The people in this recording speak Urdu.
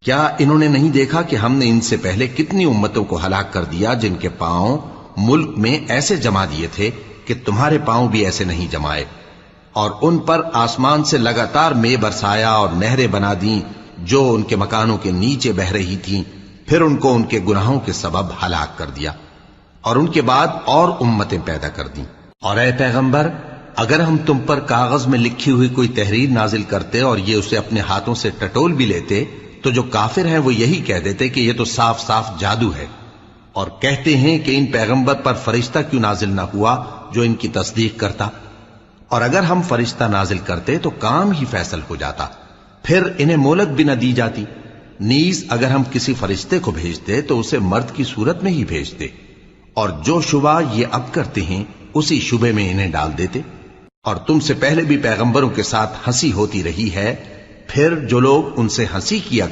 کیا انہوں نے نہیں دیکھا کہ ہم نے ان سے پہلے کتنی امتوں کو ہلاک کر دیا جن کے پاؤں ملک میں ایسے جما دیے تھے کہ تمہارے پاؤں بھی ایسے نہیں جمائے، اور ان پر آسمان سے لگاتار مے برسایا اور نہریں بنا دیں جو ان کے مکانوں کے نیچے بہ رہی تھیں، پھر ان کو ان کے گناہوں کے سبب ہلاک کر دیا، اور ان کے بعد اور امتیں پیدا کر دیں۔ اور اے پیغمبر، اگر ہم تم پر کاغذ میں لکھی ہوئی کوئی تحریر نازل کرتے اور یہ اسے اپنے ہاتھوں سے ٹٹول بھی لیتے تو جو کافر ہیں وہ یہی کہہ دیتے کہ یہ تو صاف صاف جادو ہے، اور کہتے ہیں کہ ان پیغمبر پر فرشتہ کیوں نازل نہ ہوا جو ان کی تصدیق کرتا، اور اگر ہم فرشتہ نازل کرتے تو کام ہی فیصل ہو جاتا، پھر انہیں مہلت بھی نہ دی جاتی۔ نیز اگر ہم کسی فرشتے کو بھیجتے تو اسے مرد کی صورت میں ہی بھیجتے، اور جو شبہ یہ اب کرتے ہیں اسی شبے میں انہیں ڈال دیتے۔ اور تم سے پہلے بھی پیغمبروں کے ساتھ ہنسی ہوتی رہی ہے، پھر جو لوگ ان سے ہنسی کیا